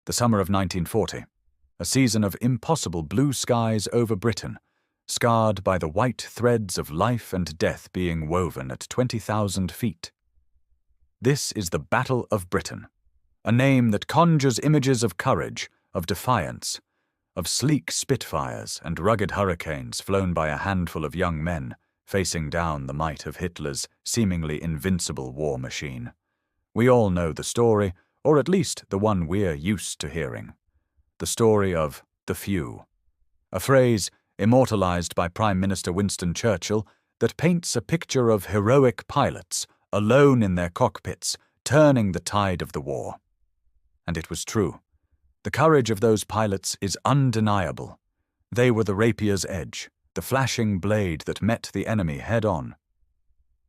The summer of 1940, a season of impossible blue skies over Britain, scarred by the white threads of life and death being woven at 20,000 feet. This is the Battle of Britain, a name that conjures images of courage, of defiance, of sleek Spitfires and rugged hurricanes flown by a handful of young men facing down the might of Hitler's seemingly invincible war machine. We all know the story, or at least the one we're used to hearing. The story of the few. A phrase immortalized by Prime Minister Winston Churchill that paints a picture of heroic pilots alone in their cockpits, turning the tide of the war. And it was true. The courage of those pilots is undeniable. They were the rapier's edge, the flashing blade that met the enemy head-on.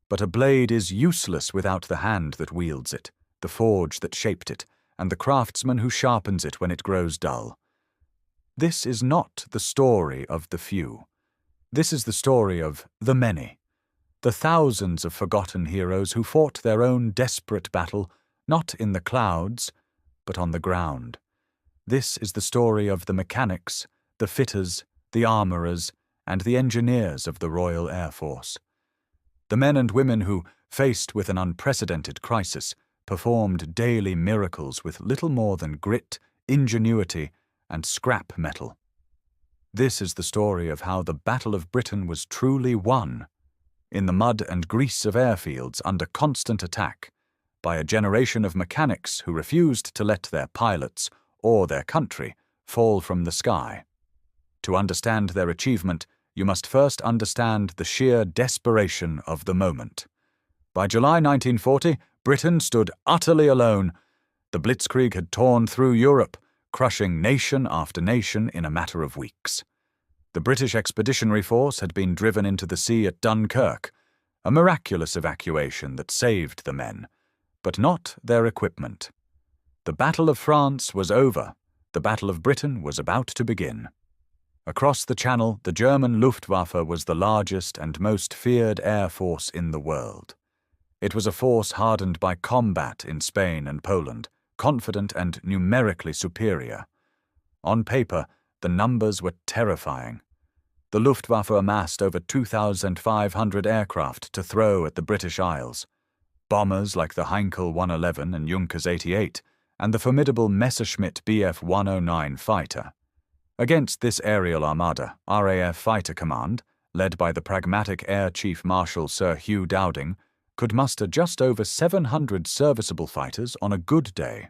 But a blade is useless without the hand that wields it, the forge that shaped it, and the craftsman who sharpens it when it grows dull. This is not the story of the few. This is the story of the many, the thousands of forgotten heroes who fought their own desperate battle, not in the clouds, but on the ground. This is the story of the mechanics, the fitters, the armourers, and the engineers of the Royal Air Force. The men and women who, faced with an unprecedented crisis, performed daily miracles with little more than grit, ingenuity, and scrap metal. This is the story of how the Battle of Britain was truly won, in the mud and grease of airfields under constant attack, by a generation of mechanics who refused to let their pilots or their country fall from the sky. To understand their achievement, you must first understand the sheer desperation of the moment. By July 1940, Britain stood utterly alone. The Blitzkrieg had torn through Europe, crushing nation after nation in a matter of weeks. The British Expeditionary Force had been driven into the sea at Dunkirk, a miraculous evacuation that saved the men, but not their equipment. The Battle of France was over. The Battle of Britain was about to begin. Across the Channel, the German Luftwaffe was the largest and most feared air force in the world. It was a force hardened by combat in Spain and Poland, confident and numerically superior. On paper, the numbers were terrifying. The Luftwaffe amassed over 2,500 aircraft to throw at the British Isles. Bombers like the Heinkel 111 and Junkers 88, and the formidable Messerschmitt Bf 109 fighter. Against this aerial armada, RAF Fighter Command, led by the pragmatic Air Chief Marshal Sir Hugh Dowding, could muster just over 700 serviceable fighters on a good day.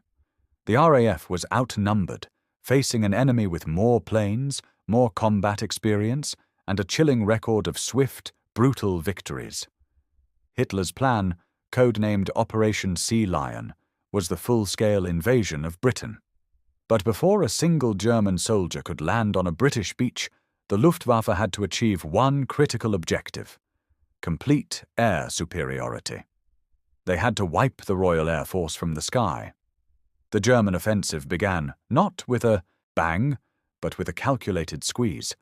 The RAF was outnumbered, facing an enemy with more planes, more combat experience, and a chilling record of swift, brutal victories. Hitler's plan, codenamed Operation Sea Lion, was the full-scale invasion of Britain. But before a single German soldier could land on a British beach, the Luftwaffe had to achieve one critical objective: complete air superiority. They had to wipe the Royal Air Force from the sky. The German offensive began not with a bang, but with a calculated squeeze.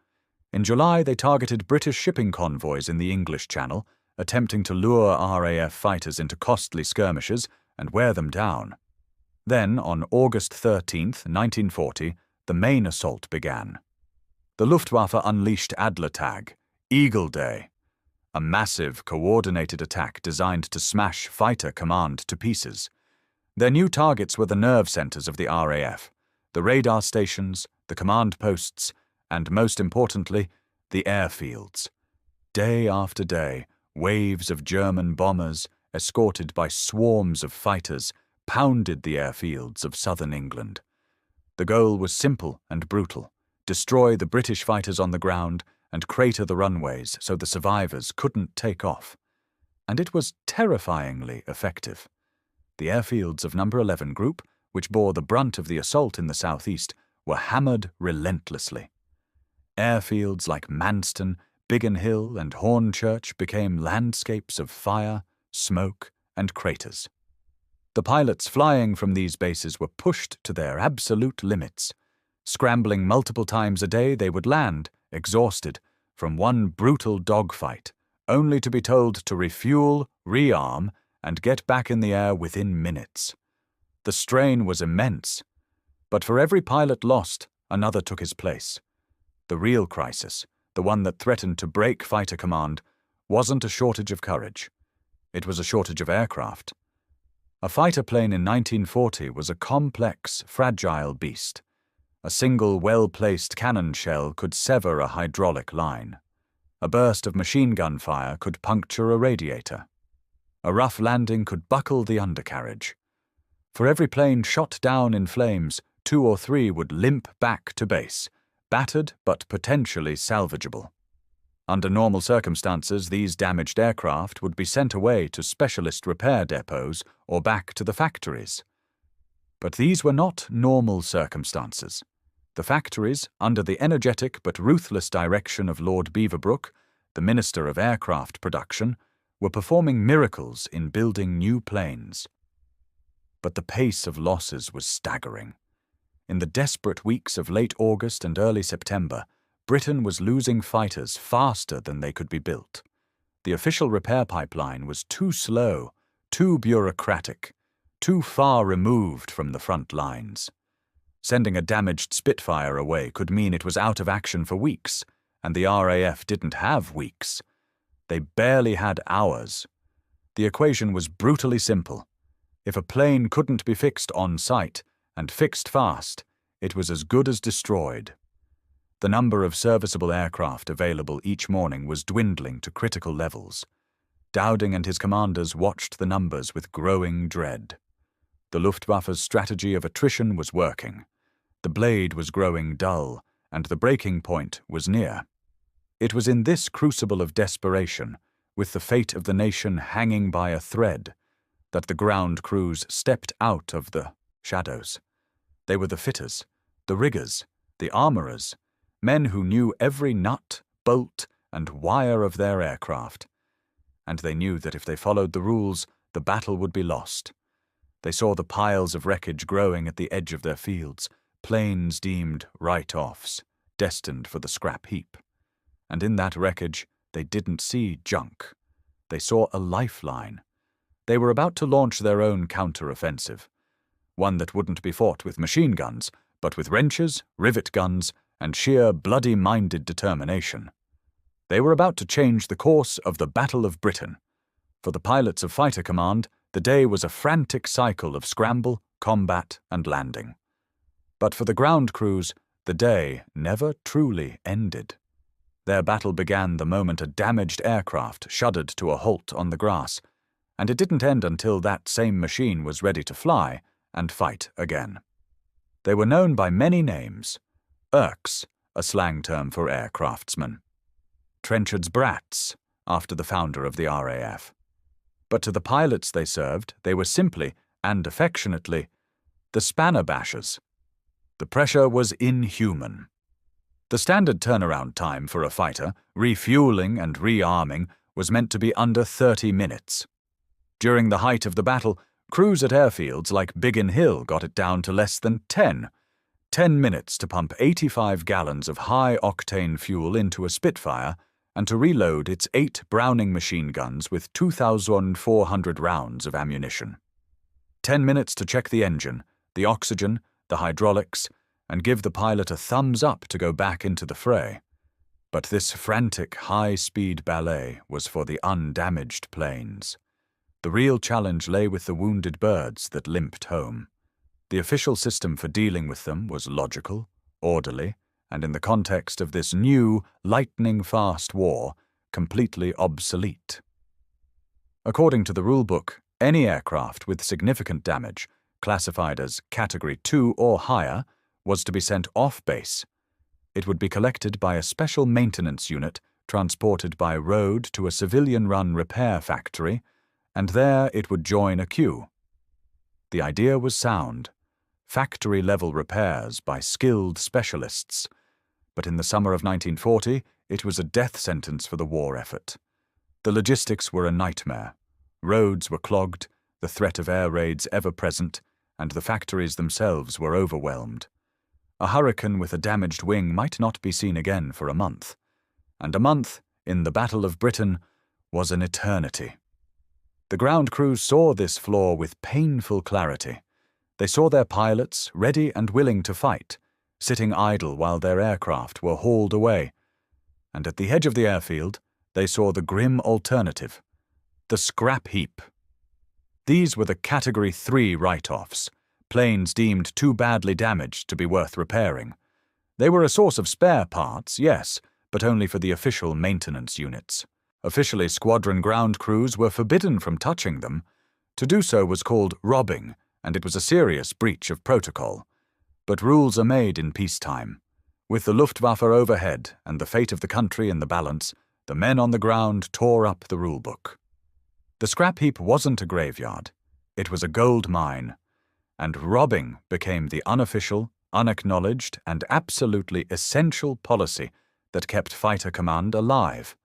In July, they targeted British shipping convoys in the English Channel, attempting to lure RAF fighters into costly skirmishes and wear them down. Then, on August 13, 1940, the main assault began. The Luftwaffe unleashed Adlertag, Eagle Day, a massive, coordinated attack designed to smash fighter command to pieces. Their new targets were the nerve centers of the RAF, the radar stations, the command posts, and, most importantly, the airfields. Day after day, waves of German bombers, escorted by swarms of fighters, pounded the airfields of southern England. The goal was simple and brutal: destroy the British fighters on the ground and crater the runways so the survivors couldn't take off. And it was terrifyingly effective. The airfields of No. 11 Group, which bore the brunt of the assault in the southeast, were hammered relentlessly. Airfields like Manston, Biggin Hill, and Hornchurch became landscapes of fire, smoke, and craters. The pilots flying from these bases were pushed to their absolute limits. Scrambling multiple times a day, they would land, exhausted, from one brutal dogfight, only to be told to refuel, rearm, and get back in the air within minutes. The strain was immense, But for every pilot lost, another took his place. The real crisis, the one that threatened to break fighter command, wasn't a shortage of courage. It was a shortage of aircraft. A fighter plane in 1940 was a complex, fragile beast. A single well-placed cannon shell could sever a hydraulic line. A burst of machine gun fire could puncture a radiator. A rough landing could buckle the undercarriage. For every plane shot down in flames, 2 or 3 would limp back to base, battered but potentially salvageable. Under normal circumstances, these damaged aircraft would be sent away to specialist repair depots or back to the factories. But these were not normal circumstances. The factories, under the energetic but ruthless direction of Lord Beaverbrook, the Minister of Aircraft Production, were performing miracles in building new planes. But the pace of losses was staggering. In the desperate weeks of late August and early September, Britain was losing fighters faster than they could be built. The official repair pipeline was too slow, too bureaucratic, too far removed from the front lines. Sending a damaged Spitfire away could mean it was out of action for weeks, and the RAF didn't have weeks. They barely had hours. The equation was brutally simple. If a plane couldn't be fixed on site, and fixed fast, it was as good as destroyed. The number of serviceable aircraft available each morning was dwindling to critical levels. Dowding and his commanders watched the numbers with growing dread. The Luftwaffe's strategy of attrition was working. The blade was growing dull, and the breaking point was near. It was in this crucible of desperation, with the fate of the nation hanging by a thread, that the ground crews stepped out of the shadows. They were the fitters, the riggers, the armourers, men who knew every nut, bolt, and wire of their aircraft. And they knew that if they followed the rules, the battle would be lost. They saw the piles of wreckage growing at the edge of their fields, planes deemed write-offs, destined for the scrap heap. And in that wreckage, they didn't see junk. They saw a lifeline. They were about to launch their own counter-offensive, one that wouldn't be fought with machine guns, but with wrenches, rivet guns, and sheer bloody-minded determination. They were about to change the course of the Battle of Britain. For the pilots of Fighter Command, the day was a frantic cycle of scramble, combat, and landing. But for the ground crews, the day never truly ended. Their battle began the moment a damaged aircraft shuddered to a halt on the grass, and it didn't end until that same machine was ready to fly and fight again. They were known by many names. Urks, a slang term for air craftsmen. Trenchard's brats, after the founder of the RAF. But to the pilots they served, they were simply, and affectionately, the spanner bashers. The pressure was inhuman. The standard turnaround time for a fighter, refueling and rearming, was meant to be under 30 minutes. During the height of the battle, crews at airfields like Biggin Hill got it down to less than 10 minutes to pump 85 gallons of high-octane fuel into a Spitfire and to reload its 8 Browning machine guns with 2,400 rounds of ammunition. 10 minutes to check the engine, the oxygen, the hydraulics, and give the pilot a thumbs up to go back into the fray. But this frantic, high-speed ballet was for the undamaged planes. The real challenge lay with the wounded birds that limped home. The official system for dealing with them was logical, orderly, and in the context of this new, lightning-fast war, completely obsolete. According to the rulebook, any aircraft with significant damage, classified as Category 2 or higher, was to be sent off base. It would be collected by a special maintenance unit transported by road to a civilian-run repair factory, and there it would join a queue. The idea was sound. Factory-level repairs by skilled specialists. But in the summer of 1940, it was a death sentence for the war effort. The logistics were a nightmare. Roads were clogged, the threat of air raids ever present, and the factories themselves were overwhelmed. A hurricane with a damaged wing might not be seen again for a month. And a month, in the Battle of Britain, was an eternity. The ground crews saw this flaw with painful clarity. They saw their pilots, ready and willing to fight, sitting idle while their aircraft were hauled away. And at the edge of the airfield, they saw the grim alternative, the scrap heap. These were the Category 3 write-offs, planes deemed too badly damaged to be worth repairing. They were a source of spare parts, yes, but only for the official maintenance units. Officially, squadron ground crews were forbidden from touching them. To do so was called robbing, and it was a serious breach of protocol. But rules are made in peacetime. With the Luftwaffe overhead and the fate of the country in the balance, the men on the ground tore up the rulebook. The scrap heap wasn't a graveyard. It was a gold mine. And robbing became the unofficial, unacknowledged, and absolutely essential policy that kept Fighter Command alive.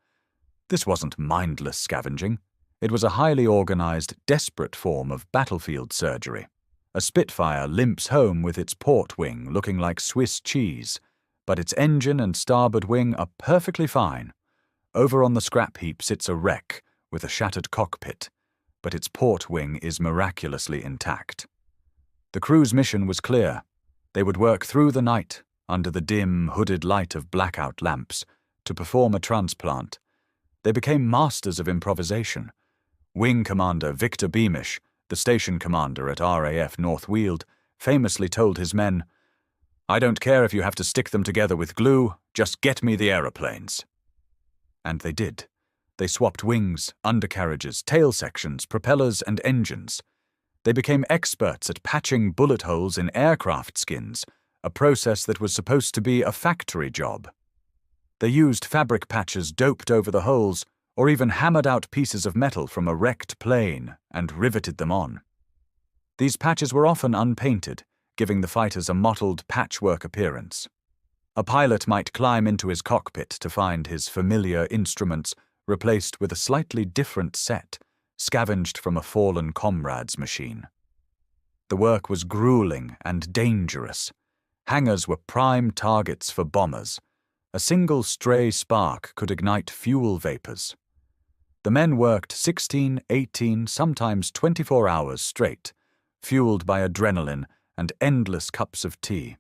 This wasn't mindless scavenging. It was a highly organized, desperate form of battlefield surgery. A Spitfire limps home with its port wing looking like Swiss cheese, but its engine and starboard wing are perfectly fine. Over on the scrap heap sits a wreck with a shattered cockpit, but its port wing is miraculously intact. The crew's mission was clear. They would work through the night, under the dim, hooded light of blackout lamps, to perform a transplant. They became masters of improvisation. Wing Commander Victor Beamish, the station commander at RAF North Weald, famously told his men, "I don't care if you have to stick them together with glue, just get me the aeroplanes." And they did. They swapped wings, undercarriages, tail sections, propellers, and engines. They became experts at patching bullet holes in aircraft skins, a process that was supposed to be a factory job. They used fabric patches doped over the holes, or even hammered out pieces of metal from a wrecked plane and riveted them on. These patches were often unpainted, giving the fighters a mottled patchwork appearance. A pilot might climb into his cockpit to find his familiar instruments replaced with a slightly different set, scavenged from a fallen comrade's machine. The work was grueling and dangerous. Hangars were prime targets for bombers. A single stray spark could ignite fuel vapors. The men worked 16, 18, sometimes 24 hours straight, fueled by adrenaline and endless cups of tea.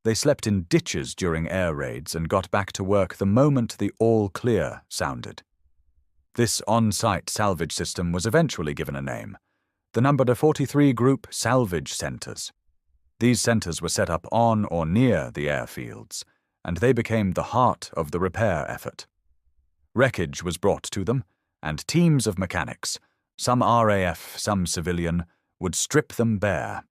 They slept in ditches during air raids and got back to work the moment the all clear sounded. This on-site salvage system was eventually given a name, the number 43 Group Salvage Centres. These centres were set up on or near the airfields, and they became the heart of the repair effort. Wreckage was brought to them, and teams of mechanics, some RAF, some civilian, would strip them bare.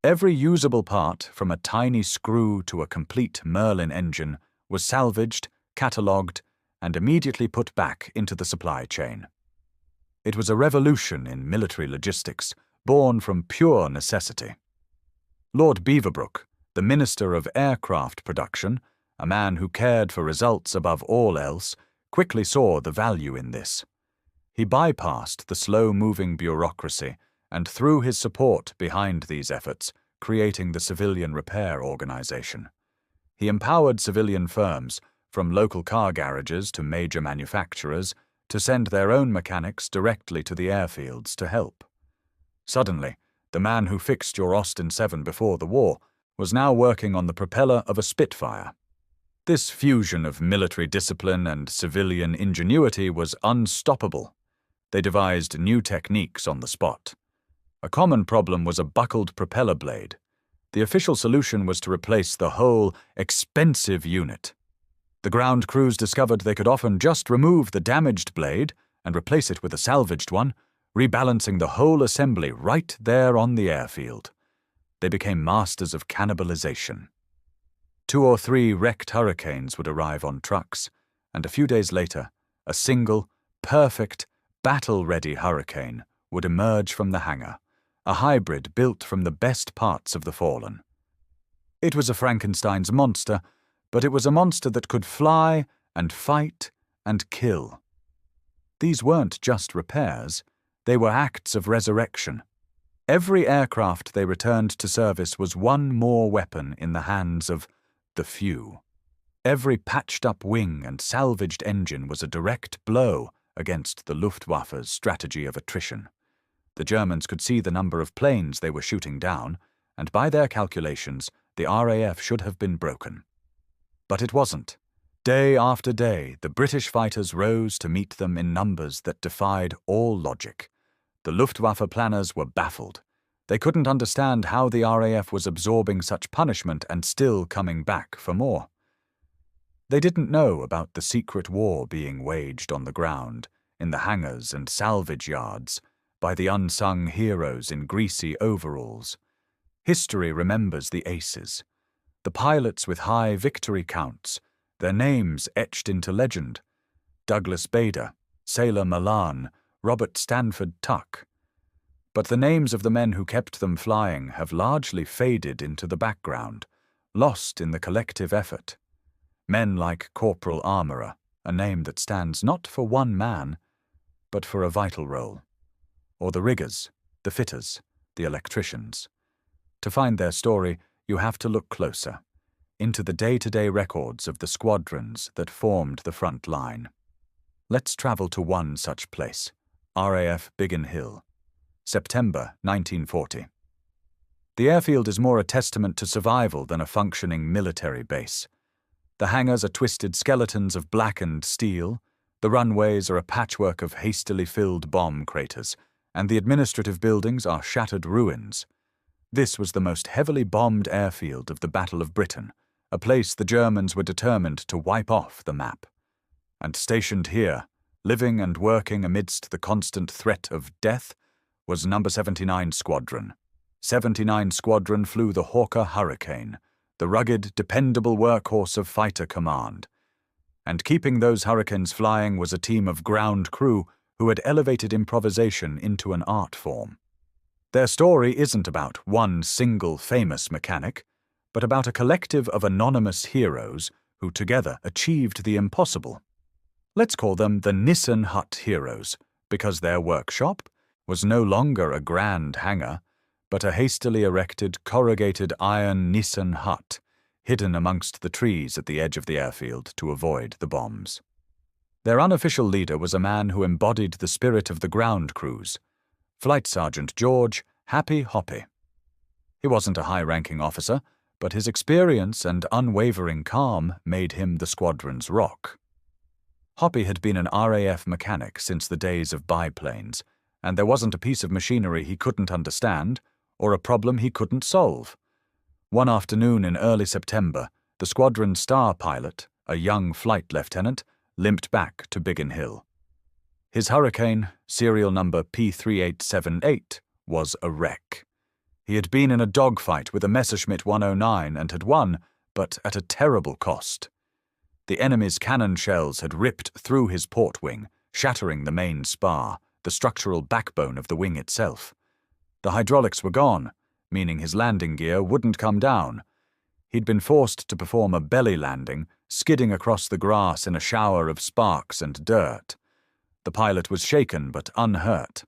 Every usable part, from a tiny screw to a complete Merlin engine, was salvaged, catalogued, and immediately put back into the supply chain. It was a revolution in military logistics, born from pure necessity. Lord Beaverbrook, the Minister of Aircraft Production, a man who cared for results above all else, quickly saw the value in this. He bypassed the slow-moving bureaucracy and threw his support behind these efforts, creating the Civilian Repair Organization. He empowered civilian firms, from local car garages to major manufacturers, to send their own mechanics directly to the airfields to help. Suddenly, the man who fixed your Austin 7 before the war was now working on the propeller of a Spitfire. This fusion of military discipline and civilian ingenuity was unstoppable. They devised new techniques on the spot. A common problem was a buckled propeller blade. The official solution was to replace the whole, expensive unit. The ground crews discovered they could often just remove the damaged blade and replace it with a salvaged one, rebalancing the whole assembly right there on the airfield. They became masters of cannibalization. 2 or 3 wrecked Hurricanes would arrive on trucks, and a few days later, a single, perfect, battle-ready Hurricane would emerge from the hangar, a hybrid built from the best parts of the fallen. It was a Frankenstein's monster, but it was a monster that could fly and fight and kill. These weren't just repairs, they were acts of resurrection. Every aircraft they returned to service was one more weapon in the hands of the few. Every patched-up wing and salvaged engine was a direct blow against the Luftwaffe's strategy of attrition. The Germans could see the number of planes they were shooting down, and by their calculations, the RAF should have been broken. But it wasn't. Day after day, the British fighters rose to meet them in numbers that defied all logic. The Luftwaffe planners were baffled. They couldn't understand how the RAF was absorbing such punishment and still coming back for more. They didn't know about the secret war being waged on the ground, in the hangars and salvage yards, by the unsung heroes in greasy overalls. History remembers the aces, the pilots with high victory counts, their names etched into legend: Douglas Bader, Sailor Malan, Robert Stanford Tuck. But the names of the men who kept them flying have largely faded into the background, lost in the collective effort. Men like Corporal Armourer, a name that stands not for one man, but for a vital role. Or the riggers, the fitters, the electricians. To find their story, you have to look closer, into the day-to-day records of the squadrons that formed the front line. Let's travel to one such place, RAF Biggin Hill, September 1940. The airfield is more a testament to survival than a functioning military base. The hangars are twisted skeletons of blackened steel, the runways are a patchwork of hastily filled bomb craters, and the administrative buildings are shattered ruins. This was the most heavily bombed airfield of the Battle of Britain, a place the Germans were determined to wipe off the map. And stationed here, living and working amidst the constant threat of death, was No. 79 Squadron. 79 Squadron flew the Hawker Hurricane, the rugged, dependable workhorse of fighter command. And keeping those Hurricanes flying was a team of ground crew who had elevated improvisation into an art form. Their story isn't about one single famous mechanic, but about a collective of anonymous heroes who together achieved the impossible. Let's call them the Nissen Hut Heroes, because their workshop was no longer a grand hangar, but a hastily erected corrugated iron Nissen hut, hidden amongst the trees at the edge of the airfield to avoid the bombs. Their unofficial leader was a man who embodied the spirit of the ground crews, Flight Sergeant George Happy Hoppy. He wasn't a high-ranking officer, but his experience and unwavering calm made him the squadron's rock. Hoppy had been an RAF mechanic since the days of biplanes, and there wasn't a piece of machinery he couldn't understand or a problem he couldn't solve. One afternoon in early September, the squadron's star pilot, a young flight lieutenant, limped back to Biggin Hill. His Hurricane, serial number P3878, was a wreck. He had been in a dogfight with a Messerschmitt 109 and had won, but at a terrible cost. The enemy's cannon shells had ripped through his port wing, shattering the main spar, the structural backbone of the wing itself. The hydraulics were gone, meaning his landing gear wouldn't come down. He'd been forced to perform a belly landing, skidding across the grass in a shower of sparks and dirt. The pilot was shaken but unhurt.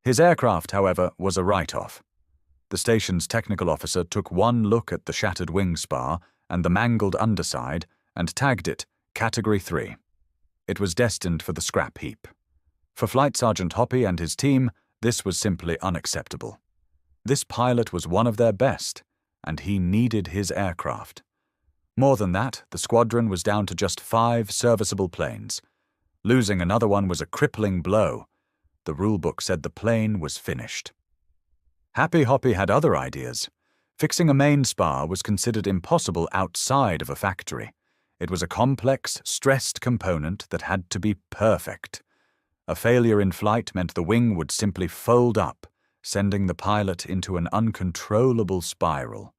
His aircraft, however, was a write-off. The station's technical officer took one look at the shattered wing spar and the mangled underside and tagged it Category 3. It was destined for the scrap heap. For Flight Sergeant Hoppy and his team, this was simply unacceptable. This pilot was one of their best, and he needed his aircraft. More than that, the squadron was down to just 5 serviceable planes. Losing another one was a crippling blow. The rulebook said the plane was finished. Happy Hoppy had other ideas. Fixing a main spar was considered impossible outside of a factory. It was a complex, stressed component that had to be perfect. A failure in flight meant the wing would simply fold up, sending the pilot into an uncontrollable spiral.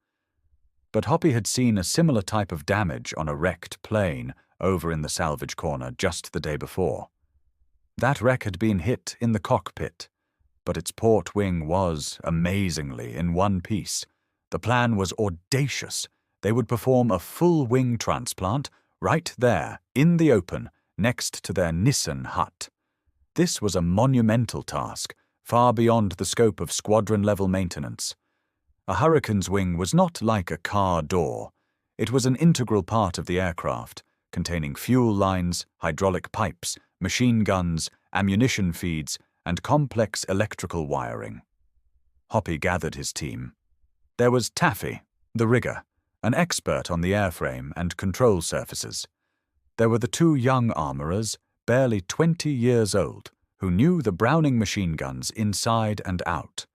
But Hoppy had seen a similar type of damage on a wrecked plane over in the salvage corner just the day before. That wreck had been hit in the cockpit, but its port wing was, amazingly, in one piece. The plan was audacious. They would perform a full wing transplant right there, in the open, next to their Nissen hut. This was a monumental task, far beyond the scope of squadron-level maintenance. A Hurricane's wing was not like a car door. It was an integral part of the aircraft, containing fuel lines, hydraulic pipes, machine guns, ammunition feeds, and complex electrical wiring. Hoppy gathered his team. There was Taffy, the rigger, an expert on the airframe and control surfaces. There were the two young armourers, barely 20 years old, who knew the Browning machine guns inside and out.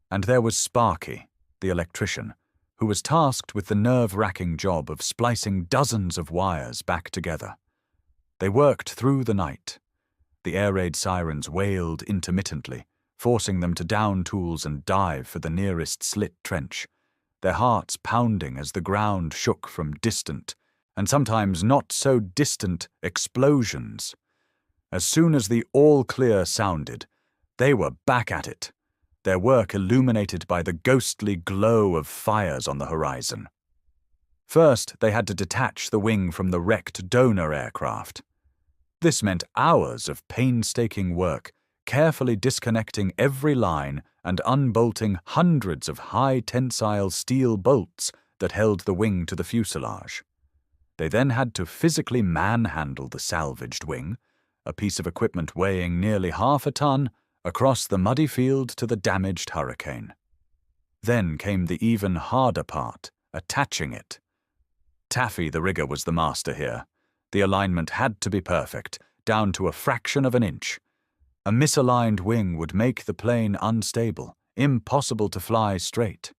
And there was Sparky, the electrician, who was tasked with the nerve-wracking job of splicing dozens of wires back together. They worked through the night. The air raid sirens wailed intermittently, forcing them to down tools and dive for the nearest slit trench, their hearts pounding as the ground shook from distant, and sometimes not so distant, explosions. As soon as the all-clear sounded, they were back at it, their work illuminated by the ghostly glow of fires on the horizon. First, they had to detach the wing from the wrecked donor aircraft. This meant hours of painstaking work, carefully disconnecting every line and unbolting hundreds of high-tensile steel bolts that held the wing to the fuselage. They then had to physically manhandle the salvaged wing, a piece of equipment weighing nearly half a ton, across the muddy field to the damaged Hurricane. Then came the even harder part, attaching it. Taffy the rigger was the master here. The alignment had to be perfect, down to a fraction of an inch. A misaligned wing would make the plane unstable, impossible to fly straight.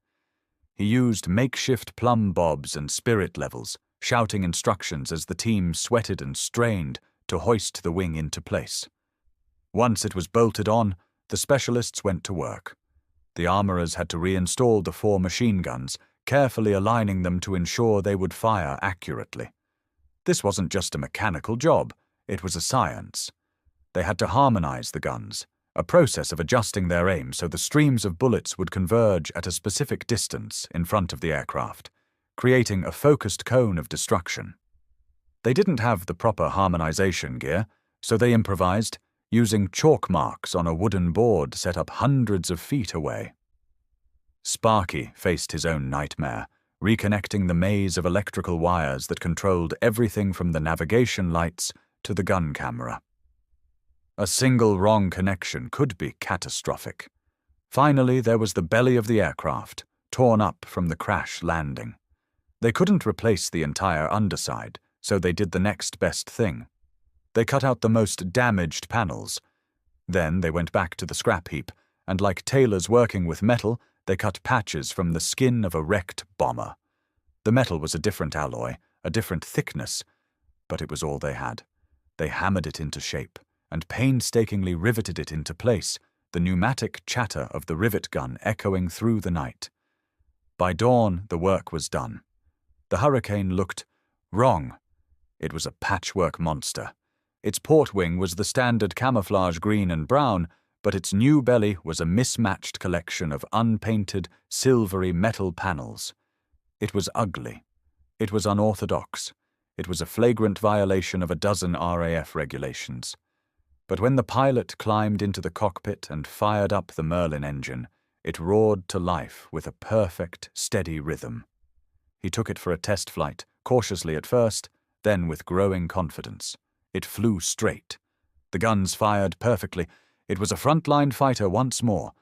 He used makeshift plumb bobs and spirit levels, shouting instructions as the team sweated and strained to hoist the wing into place. Once it was bolted on, the specialists went to work. The armourers had to reinstall the 4 machine guns, carefully aligning them to ensure they would fire accurately. This wasn't just a mechanical job, it was a science. They had to harmonize the guns, a process of adjusting their aim so the streams of bullets would converge at a specific distance in front of the aircraft, creating a focused cone of destruction. They didn't have the proper harmonization gear, so they improvised, using chalk marks on a wooden board set up hundreds of feet away. Sparky faced his own nightmare, reconnecting the maze of electrical wires that controlled everything from the navigation lights to the gun camera. A single wrong connection could be catastrophic. Finally, there was the belly of the aircraft, torn up from the crash landing. They couldn't replace the entire underside, so they did the next best thing. They cut out the most damaged panels. Then they went back to the scrap heap, and like tailors working with metal, they cut patches from the skin of a wrecked bomber. The metal was a different alloy, a different thickness, but it was all they had. They hammered it into shape, and painstakingly riveted it into place, the pneumatic chatter of the rivet gun echoing through the night. By dawn, the work was done. The Hurricane looked wrong. It was a patchwork monster. Its port wing was the standard camouflage green and brown, but its new belly was a mismatched collection of unpainted, silvery metal panels. It was ugly. It was unorthodox. It was a flagrant violation of a dozen RAF regulations. But when the pilot climbed into the cockpit and fired up the Merlin engine, it roared to life with a perfect, steady rhythm. He took it for a test flight, cautiously at first, then with growing confidence. It flew straight. The guns fired perfectly. It was a frontline fighter once more.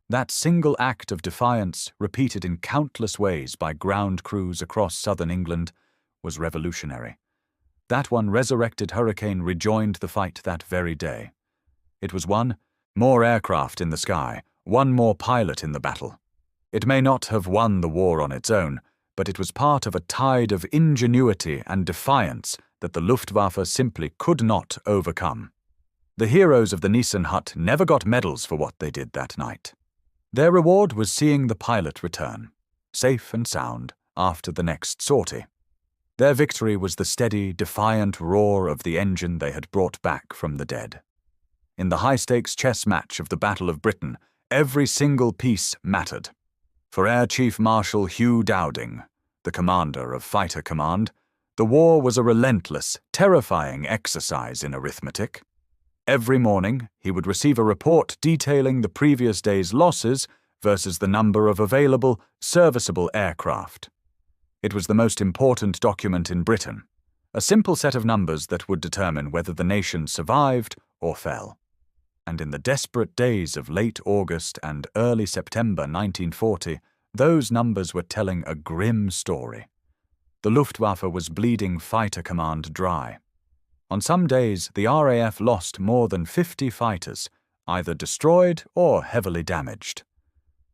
That single act of defiance, repeated in countless ways by ground crews across southern England, was revolutionary. That one resurrected Hurricane rejoined the fight that very day. It was one more aircraft in the sky, one more pilot in the battle. It may not have won the war on its own, but it was part of a tide of ingenuity and defiance that the Luftwaffe simply could not overcome. The heroes of the Nissen hut never got medals for what they did that night. Their reward was seeing the pilot return, safe and sound, after the next sortie. Their victory was the steady, defiant roar of the engine they had brought back from the dead. In the high-stakes chess match of the Battle of Britain, every single piece mattered. For Air Chief Marshal Hugh Dowding, the commander of Fighter Command, the war was a relentless, terrifying exercise in arithmetic. Every morning, he would receive a report detailing the previous day's losses versus the number of available, serviceable aircraft. It was the most important document in Britain, a simple set of numbers that would determine whether the nation survived or fell. And in the desperate days of late August and early September 1940, those numbers were telling a grim story. The Luftwaffe was bleeding fighter command dry. On some days, the RAF lost more than 50 fighters, either destroyed or heavily damaged.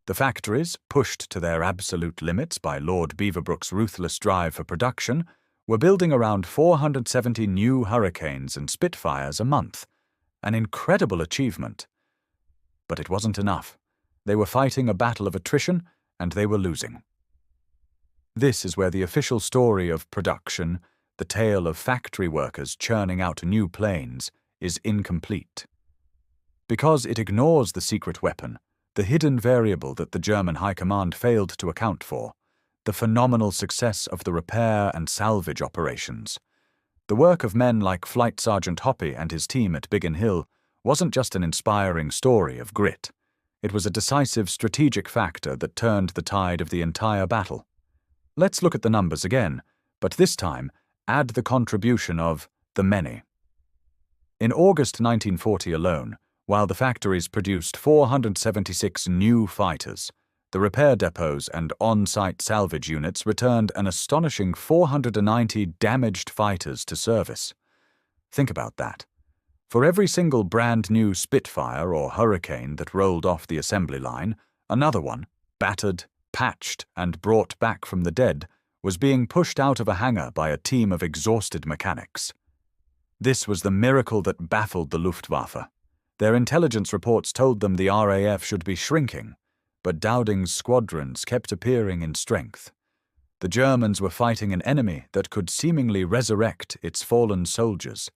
The factories, pushed to their absolute limits by Lord Beaverbrook's ruthless drive for production, were building around 470 new Hurricanes and Spitfires a month, an incredible achievement. But it wasn't enough. They were fighting a battle of attrition, and they were losing. This is where the official story of production, the tale of factory workers churning out new planes, is incomplete. Because it ignores the secret weapon, the hidden variable that the German High Command failed to account for, the phenomenal success of the repair and salvage operations. The work of men like Flight Sergeant Hoppy and his team at Biggin Hill wasn't just an inspiring story of grit. It was a decisive strategic factor that turned the tide of the entire battle. Let's look at the numbers again, but this time add the contribution of the many. In August 1940 alone, while the factories produced 476 new fighters, the repair depots and on-site salvage units returned an astonishing 490 damaged fighters to service. Think about that. For every single brand-new Spitfire or Hurricane that rolled off the assembly line, another one, battered, patched, and brought back from the dead, was being pushed out of a hangar by a team of exhausted mechanics. This was the miracle that baffled the Luftwaffe. Their intelligence reports told them the RAF should be shrinking, but Dowding's squadrons kept appearing in strength. The Germans were fighting an enemy that could seemingly resurrect its fallen soldiers.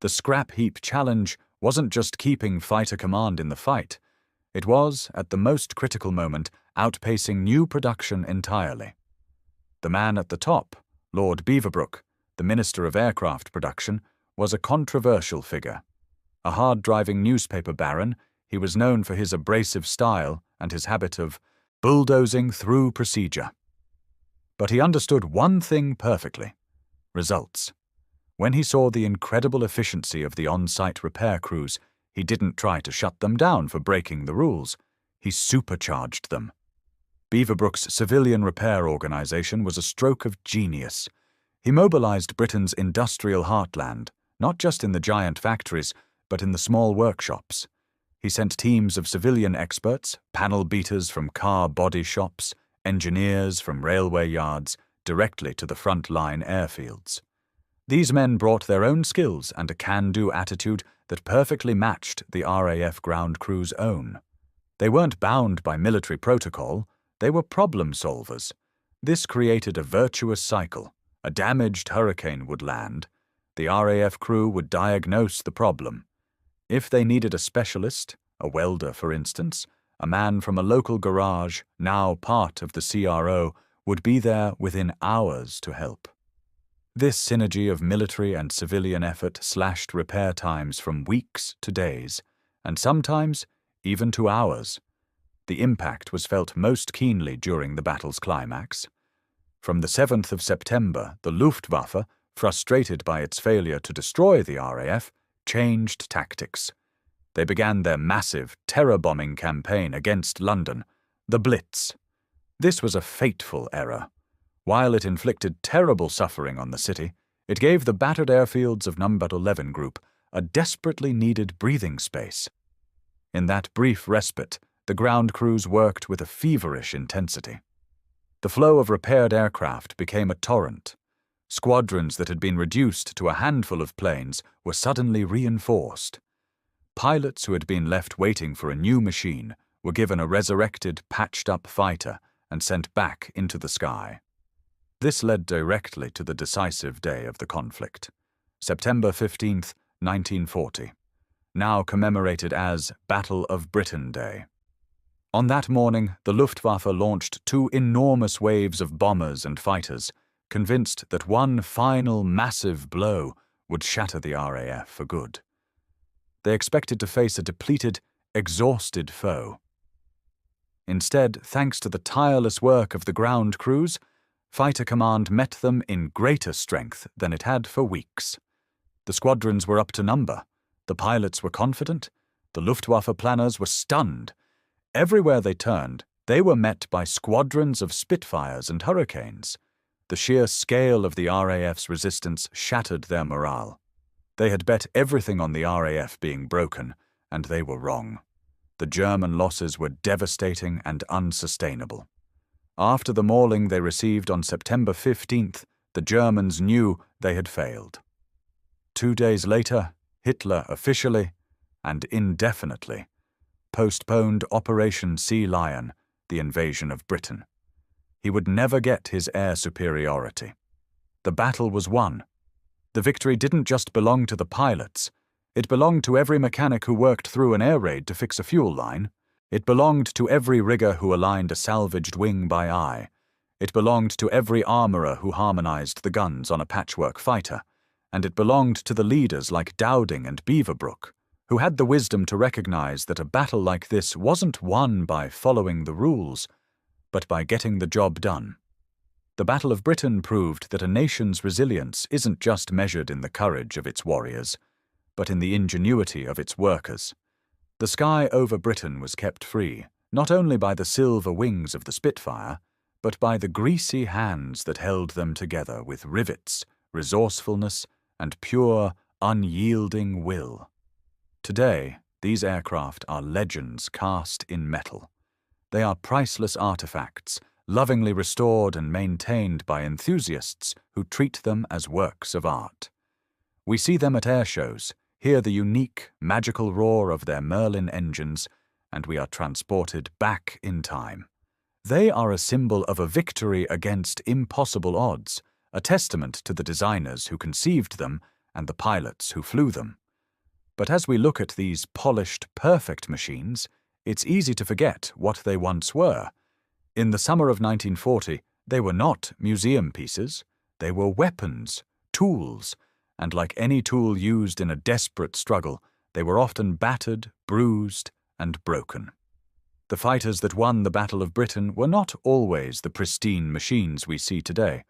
The scrap heap challenge wasn't just keeping fighter command in the fight. It was, at the most critical moment, outpacing new production entirely. The man at the top, Lord Beaverbrook, the Minister of Aircraft Production, was a controversial figure. A hard-driving newspaper baron, he was known for his abrasive style and his habit of bulldozing through procedure. But he understood one thing perfectly: results. When he saw the incredible efficiency of the on-site repair crews, he didn't try to shut them down for breaking the rules. He supercharged them. Beaverbrook's civilian repair organization was a stroke of genius. He mobilized Britain's industrial heartland, not just in the giant factories, but in the small workshops. He sent teams of civilian experts, panel beaters from car body shops, engineers from railway yards, directly to the front-line airfields. These men brought their own skills and a can-do attitude that perfectly matched the RAF ground crew's own. They weren't bound by military protocol, they were problem solvers. This created a virtuous cycle. A damaged Hurricane would land. The RAF crew would diagnose the problem. If they needed a specialist, a welder for instance, a man from a local garage, now part of the CRO, would be there within hours to help. This synergy of military and civilian effort slashed repair times from weeks to days, and sometimes even to hours. The impact was felt most keenly during the battle's climax. From the 7th of September, the Luftwaffe, frustrated by its failure to destroy the RAF, changed tactics. They began their massive terror-bombing campaign against London, the Blitz. This was a fateful error. While it inflicted terrible suffering on the city, it gave the battered airfields of No. 11 Group a desperately needed breathing space. In that brief respite, the ground crews worked with a feverish intensity. The flow of repaired aircraft became a torrent. Squadrons that had been reduced to a handful of planes were suddenly reinforced. Pilots who had been left waiting for a new machine were given a resurrected, patched-up fighter and sent back into the sky. This led directly to the decisive day of the conflict, September 15th, 1940, now commemorated as Battle of Britain Day. On that morning, the Luftwaffe launched 2 enormous waves of bombers and fighters, convinced that one final massive blow would shatter the RAF for good. They expected to face a depleted, exhausted foe. Instead, thanks to the tireless work of the ground crews, Fighter Command met them in greater strength than it had for weeks. The squadrons were up to number, the pilots were confident, The Luftwaffe planners were stunned. Everywhere they turned, they were met by squadrons of Spitfires and Hurricanes. The sheer scale of the RAF's resistance shattered their morale. They had bet everything on the RAF being broken, and they were wrong. The German losses were devastating and unsustainable. After the mauling they received on September 15th, the Germans knew they had failed. 2 days later, Hitler officially and indefinitely postponed Operation Sea Lion, the invasion of Britain. He would never get his air superiority. The battle was won. The victory didn't just belong to the pilots. It belonged to every mechanic who worked through an air raid to fix a fuel line. It belonged to every rigger who aligned a salvaged wing by eye. It belonged to every armourer who harmonized the guns on a patchwork fighter. And it belonged to the leaders like Dowding and Beaverbrook, who had the wisdom to recognize that a battle like this wasn't won by following the rules, but by getting the job done. The Battle of Britain proved that a nation's resilience isn't just measured in the courage of its warriors, but in the ingenuity of its workers. The sky over Britain was kept free, not only by the silver wings of the Spitfire, but by the greasy hands that held them together with rivets, resourcefulness, and pure, unyielding will. Today, these aircraft are legends cast in metal. They are priceless artifacts, lovingly restored and maintained by enthusiasts who treat them as works of art. We see them at air shows, hear the unique, magical roar of their Merlin engines, and we are transported back in time. They are a symbol of a victory against impossible odds, a testament to the designers who conceived them and the pilots who flew them. But as we look at these polished, perfect machines, it's easy to forget what they once were. In the summer of 1940, they were not museum pieces. They were weapons, tools, and like any tool used in a desperate struggle, they were often battered, bruised, and broken. The fighters that won the Battle of Britain were not always the pristine machines we see today.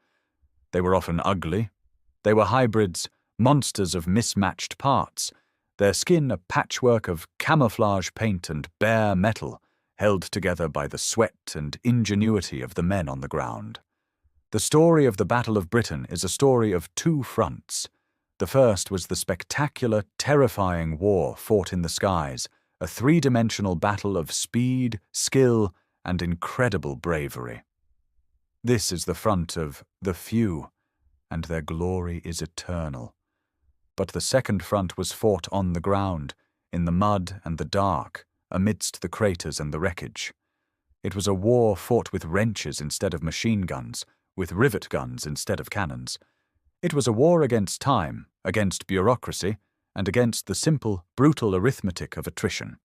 They were often ugly. They were hybrids, monsters of mismatched parts, their skin a patchwork of camouflage paint and bare metal, held together by the sweat and ingenuity of the men on the ground. The story of the Battle of Britain is a story of two fronts. The first was the spectacular, terrifying war fought in the skies, a three-dimensional battle of speed, skill, and incredible bravery. This is the front of the few, and their glory is eternal. But the second front was fought on the ground, in the mud and the dark, amidst the craters and the wreckage. It was a war fought with wrenches instead of machine guns, with rivet guns instead of cannons. It was a war against time, against bureaucracy, and against the simple, brutal arithmetic of attrition.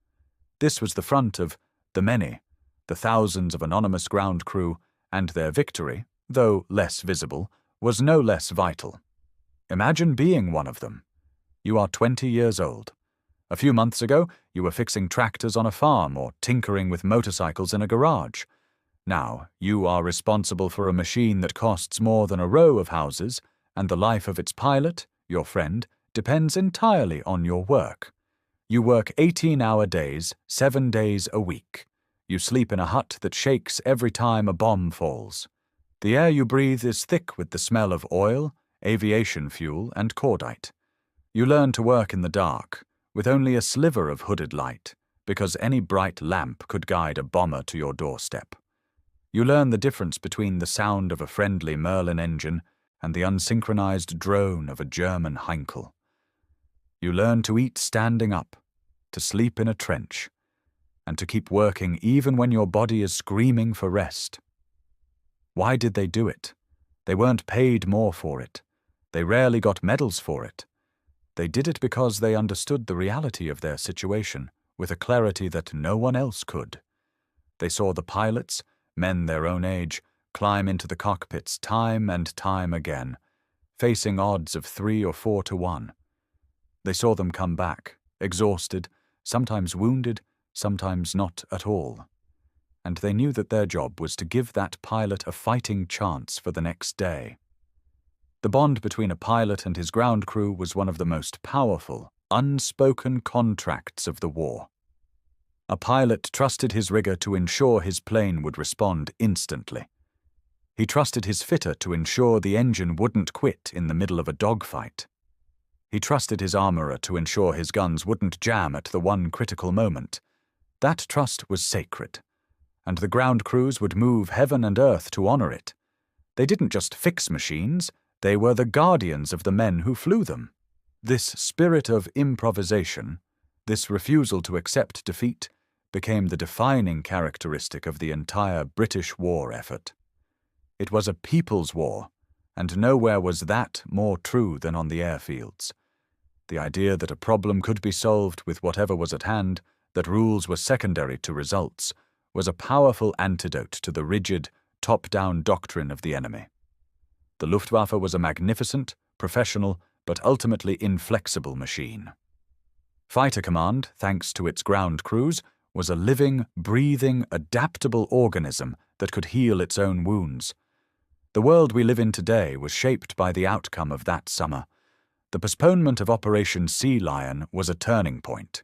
This was the front of the many, the thousands of anonymous ground crew, and their victory, though less visible, was no less vital. Imagine being one of them. You are 20 years old. A few months ago, you were fixing tractors on a farm or tinkering with motorcycles in a garage. Now, you are responsible for a machine that costs more than a row of houses, and the life of its pilot, your friend, depends entirely on your work. You work 18-hour days, 7 days a week. You sleep in a hut that shakes every time a bomb falls. The air you breathe is thick with the smell of oil, aviation fuel, and cordite. You learn to work in the dark, with only a sliver of hooded light, because any bright lamp could guide a bomber to your doorstep. You learn the difference between the sound of a friendly Merlin engine and the unsynchronized drone of a German Heinkel. You learn to eat standing up, to sleep in a trench, and to keep working even when your body is screaming for rest. Why did they do it? They weren't paid more for it. They rarely got medals for it. They did it because they understood the reality of their situation with a clarity that no one else could. They saw the pilots, men their own age, climb into the cockpits time and time again, facing odds of 3 or 4 to 1. They saw them come back, exhausted, sometimes wounded, sometimes not at all. And they knew that their job was to give that pilot a fighting chance for the next day. The bond between a pilot and his ground crew was one of the most powerful, unspoken contracts of the war. A pilot trusted his rigger to ensure his plane would respond instantly. He trusted his fitter to ensure the engine wouldn't quit in the middle of a dogfight. He trusted his armorer to ensure his guns wouldn't jam at the one critical moment. That trust was sacred, and the ground crews would move heaven and earth to honor it. They didn't just fix machines, they were the guardians of the men who flew them. This spirit of improvisation, this refusal to accept defeat, became the defining characteristic of the entire British war effort. It was a people's war, and nowhere was that more true than on the airfields. The idea that a problem could be solved with whatever was at hand, that rules were secondary to results, was a powerful antidote to the rigid, top-down doctrine of the enemy. The Luftwaffe was a magnificent, professional, but ultimately inflexible machine. Fighter Command, thanks to its ground crews, was a living, breathing, adaptable organism that could heal its own wounds. The world we live in today was shaped by the outcome of that summer. The postponement of Operation Sea Lion was a turning point.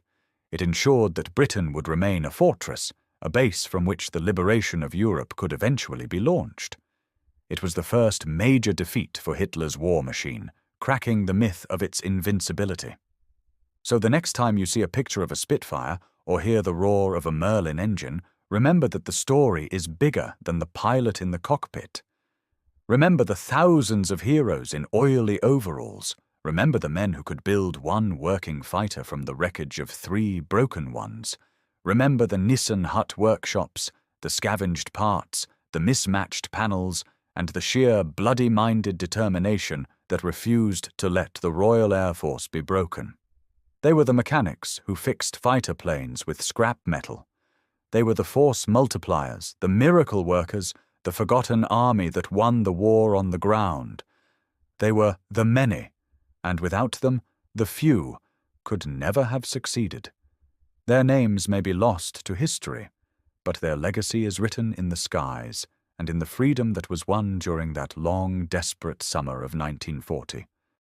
It ensured that Britain would remain a fortress, a base from which the liberation of Europe could eventually be launched. It was the first major defeat for Hitler's war machine, cracking the myth of its invincibility. So the next time you see a picture of a Spitfire or hear the roar of a Merlin engine, remember that the story is bigger than the pilot in the cockpit. Remember the thousands of heroes in oily overalls. Remember the men who could build one working fighter from the wreckage of 3 broken ones. Remember the Nissan hut workshops, the scavenged parts, the mismatched panels, and the sheer bloody-minded determination that refused to let the Royal Air Force be broken. They were the mechanics who fixed fighter planes with scrap metal. They were the force multipliers, the miracle workers, the forgotten army that won the war on the ground. They were the many, and without them, the few could never have succeeded. Their names may be lost to history, but their legacy is written in the skies and in the freedom that was won during that long, desperate summer of 1940.